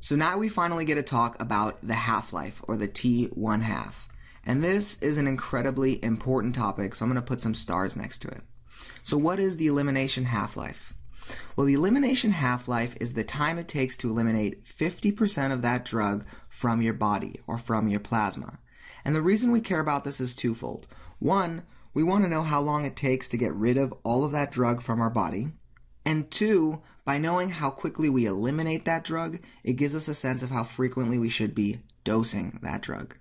So now we finally get to talk about the half-life, or the T1/2. And this is an incredibly important topic, so I'm going to put some stars next to it. So what is the elimination half-life? Well, the elimination half-life is the time it takes to eliminate 50% of that drug from your body, or from your plasma. And the reason we care about this is twofold. One, we want to know how long it takes to get rid of all of that drug from our body. And two, by knowing how quickly we eliminate that drug, it gives us a sense of how frequently we should be dosing that drug.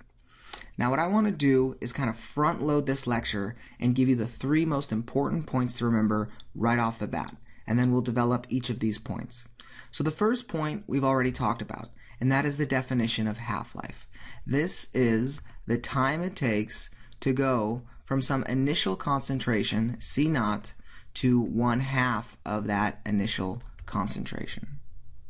Now what I want to do is kind of front load this lecture and give you the three most important points to remember right off the bat, and then we'll develop each of these points. So the first point we've already talked about, and that is the definition of half-life. This is the time it takes to go from some initial concentration, C0, to 1/2 of that initial concentration.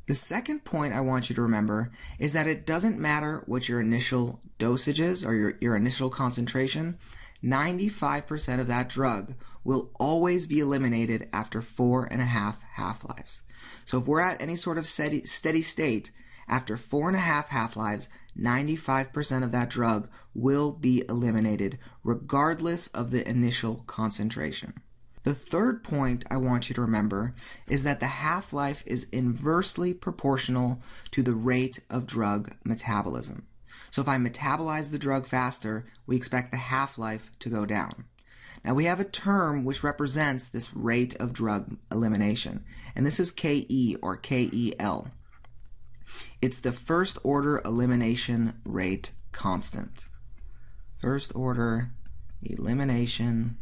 The second point I want you to remember is that it doesn't matter what your initial dosage is, or your initial concentration, 95% of that drug will always be eliminated after 4.5 half-lives. So if we're at any sort of steady state, after 4.5 half-lives, 95% of that drug will be eliminated regardless of the initial concentration. The third point I want you to remember is that the half-life is inversely proportional to the rate of drug metabolism. So if I metabolize the drug faster, we expect the half-life to go down. Now we have a term which represents this rate of drug elimination, and this is Ke, or KEL. It's the first order elimination rate constant. First order elimination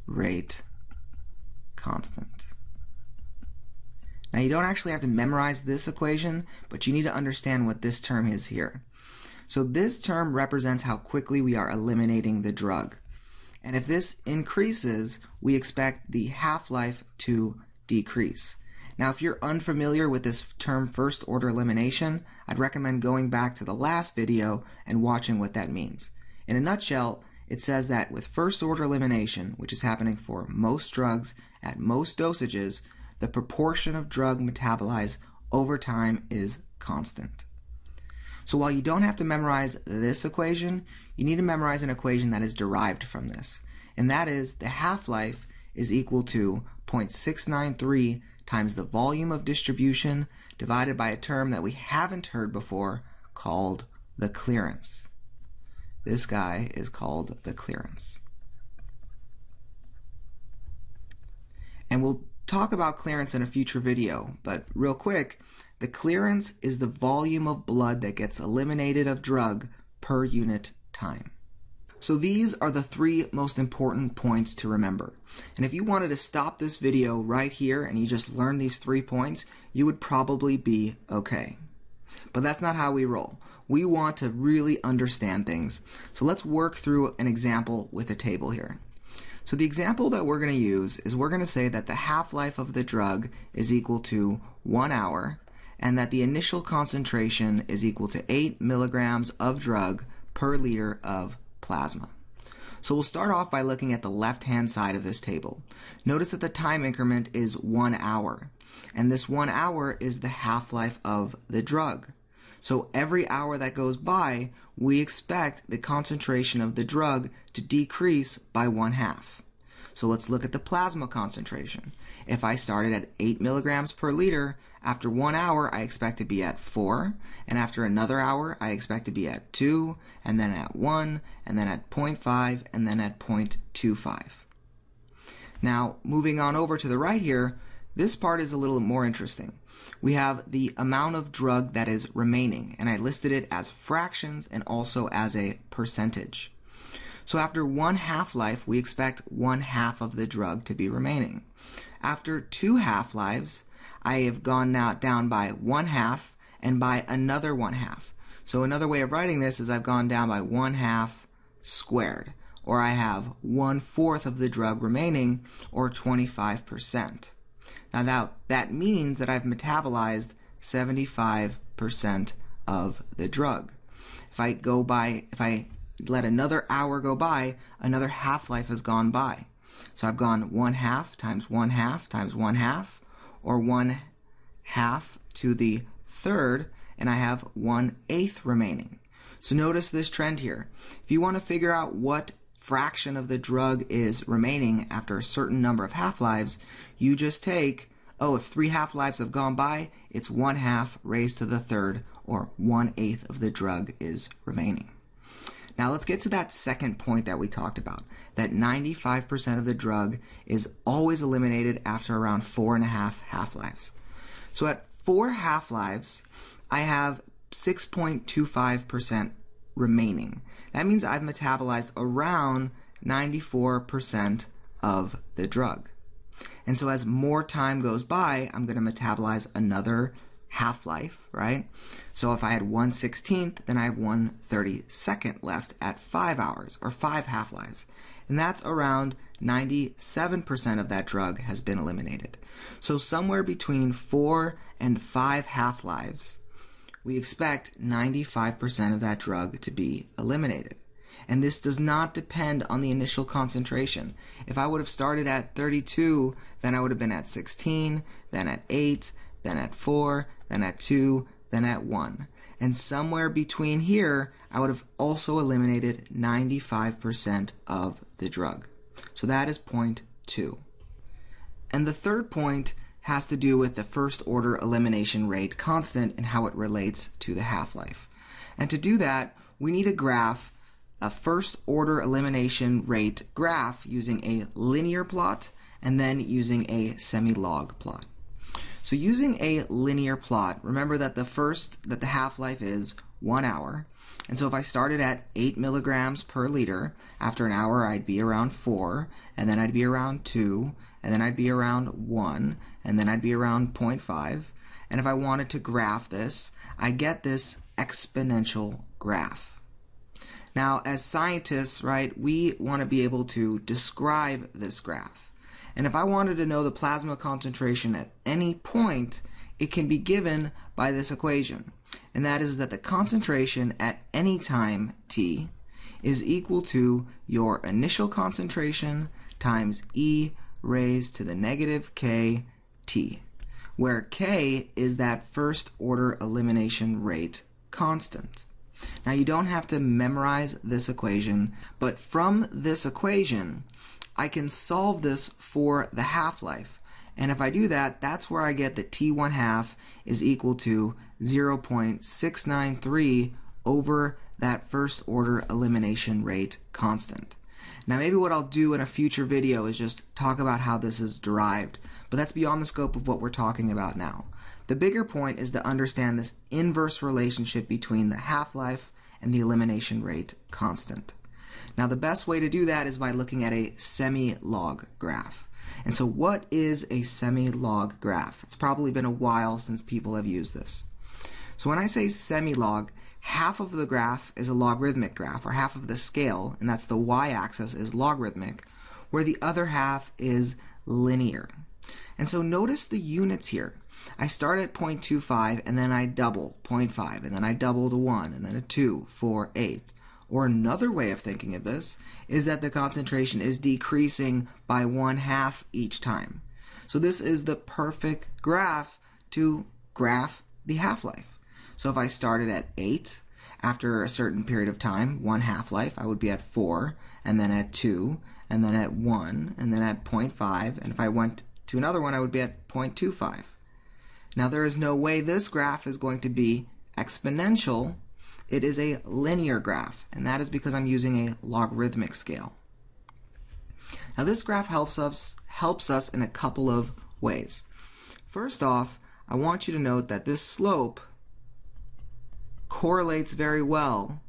rate constant. Now you don't actually have to memorize this equation, but you need to understand what this term is here. So this term represents how quickly we are eliminating the drug. And if this increases, we expect the half-life to decrease. Now if you're unfamiliar with this term first order elimination, I'd recommend going back to the last video and watching what that means. In a nutshell, it says that with first order elimination, which is happening for most drugs at most dosages, the proportion of drug metabolized over time is constant. So while you don't have to memorize this equation, you need to memorize an equation that is derived from this. And that is the half-life is equal to 0.693 times the volume of distribution divided by a term that we haven't heard before called the clearance. This guy is called the clearance. And we'll talk about clearance in a future video, but real quick, the clearance is the volume of blood that gets eliminated of drug per unit time. So these are the three most important points to remember. And if you wanted to stop this video right here and you just learned these 3 points, you would probably be okay. But that's not how we roll. We want to really understand things. So let's work through an example with a table here. So the example that we're going to use is we're going to say that the half-life of the drug is equal to 1 hour, and that the initial concentration is equal to 8 milligrams of drug per liter of plasma. So we'll start off by looking at the left-hand side of this table. Notice that the time increment is 1 hour, and this 1 hour is the half-life of the drug. So every hour that goes by, we expect the concentration of the drug to decrease by 1/2. So let's look at the plasma concentration. If I started at 8 milligrams per liter, after 1 hour I expect to be at 4, and after another hour I expect to be at 2, and then at 1, and then at 0.5, and then at 0.25. Now, moving on over to the right here, this part is a little more interesting. We have the amount of drug that is remaining, and I listed it as fractions and also as a percentage. So after 1 half-life, we expect 1/2 of the drug to be remaining. After 2 half-lives, I have gone now down by 1/2 and by another 1/2. So another way of writing this is I've gone down by 1/2 squared, or I have 1/4 of the drug remaining, or 25%. Now that means that I've metabolized 75% of the drug. If I let another hour go by, another half-life has gone by. So I've gone 1/2 times 1/2 times 1/2, or 1/2 to the third, and I have 1/8 remaining. So notice this trend here. If you want to figure out what fraction of the drug is remaining after a certain number of half-lives, you just take, if 3 half-lives have gone by, it's 1/2 raised to the third, or 1/8 of the drug is remaining. Now let's get to that second point that we talked about, that 95% of the drug is always eliminated after around 4.5 half-lives. So at 4 half-lives, I have 6.25% remaining. That means I've metabolized around 94% of the drug. And so as more time goes by, I'm going to metabolize another half-life, right? So if I had 1/16, then I have 1/32 left at 5 hours, or 5 half-lives. And that's around 97% of that drug has been eliminated. So somewhere between 4 and 5 half-lives, we expect 95% of that drug to be eliminated. And this does not depend on the initial concentration. If I would have started at 32, then I would have been at 16, then at 8, then at 4, then at 2, then at 1. And somewhere between here, I would have also eliminated 95% of the drug. So that is point 2. And the third point has to do with the first order elimination rate constant and how it relates to the half-life. And to do that, we need to graph a first order elimination rate graph using a linear plot and then using a semi-log plot. So using a linear plot, remember that the half-life is 1 hour. And so if I started at 8 milligrams per liter, after an hour I'd be around 4, and then I'd be around 2, and then I'd be around 1, and then I'd be around 0.5. And if I wanted to graph this, I get this exponential graph. Now, as scientists, right, we want to be able to describe this graph. And if I wanted to know the plasma concentration at any point, it can be given by this equation. And that is that the concentration at any time t is equal to your initial concentration times e raised to the negative k t, where k is that first order elimination rate constant. Now you don't have to memorize this equation, but from this equation I can solve this for the half-life. And if I do that, that's where I get that T1/2 is equal to 0.693 over that first order elimination rate constant. Now maybe what I'll do in a future video is just talk about how this is derived, but that's beyond the scope of what we're talking about now. The bigger point is to understand this inverse relationship between the half-life and the elimination rate constant. Now the best way to do that is by looking at a semi-log graph. And so what is a semi-log graph? It's probably been a while since people have used this. So when I say semi-log, half of the graph is a logarithmic graph, or half of the scale, and that's the y-axis, is logarithmic, where the other half is linear. And so notice the units here. I start at 0.25 and then I double 0.5 and then I double to 1 and then a 2, 4, 8. Or another way of thinking of this is that the concentration is decreasing by 1/2 each time. So this is the perfect graph to graph the half-life. So if I started at 8, after a certain period of time, 1 half-life, I would be at 4, and then at 2, and then at 1, and then at 0.5, and if I went to another one, I would be at 0.25. Now there is no way this graph is going to be exponential. It is a linear graph, and that is because I'm using a logarithmic scale. Now this graph helps us in a couple of ways. First off, I want you to note that this slope correlates very well,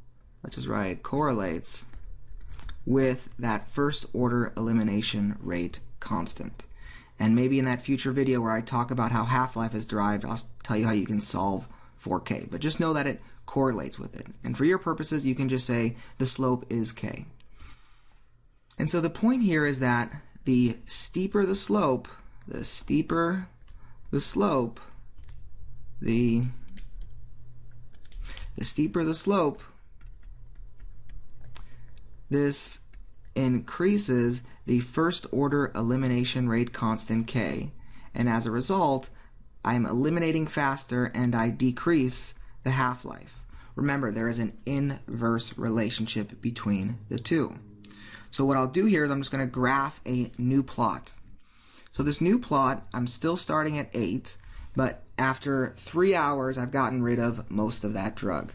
let's just write correlates, with that first order elimination rate constant. And maybe in that future video where I talk about how half-life is derived, I'll tell you how you can solve for k. But just know that it correlates with it. And for your purposes, you can just say the slope is k. And so the point here is that the steeper the slope, the steeper the slope, the steeper the slope, this increases the first order elimination rate constant k, and as a result, I'm eliminating faster and I decrease the half-life. Remember, there is an inverse relationship between the two. So what I'll do here is I'm just going to graph a new plot. So this new plot, I'm still starting at 8, but after 3 hours, I've gotten rid of most of that drug.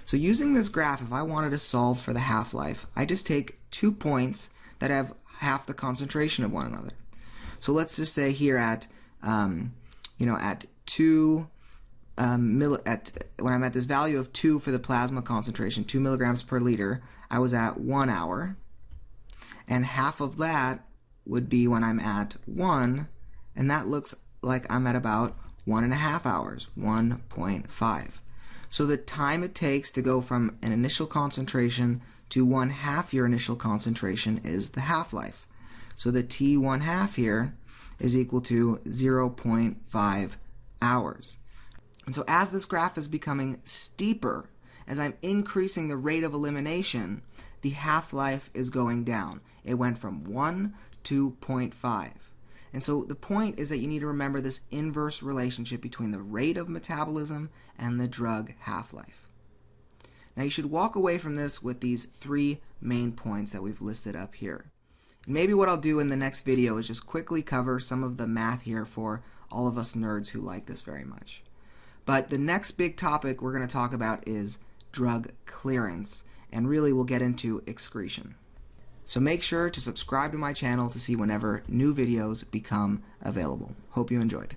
So using this graph, if I wanted to solve for the half-life, I just take 2 points that have half the concentration of one another. So let's just say here at, at 2 when I'm at this value of 2 for the plasma concentration, 2 milligrams per liter, I was at 1 hour, and half of that would be when I'm at 1, and that looks like I'm at about 1.5 hours, 1.5. So the time it takes to go from an initial concentration to 1/2 your initial concentration is the half-life. So the T1/2 here is equal to 0.5 hours. And so as this graph is becoming steeper, as I'm increasing the rate of elimination, the half-life is going down. It went from 1 to 0.5. And so the point is that you need to remember this inverse relationship between the rate of metabolism and the drug half-life. Now you should walk away from this with these 3 main points that we've listed up here. And maybe what I'll do in the next video is just quickly cover some of the math here for all of us nerds who like this very much. But the next big topic we're going to talk about is drug clearance, and really we'll get into excretion. So make sure to subscribe to my channel to see whenever new videos become available. Hope you enjoyed.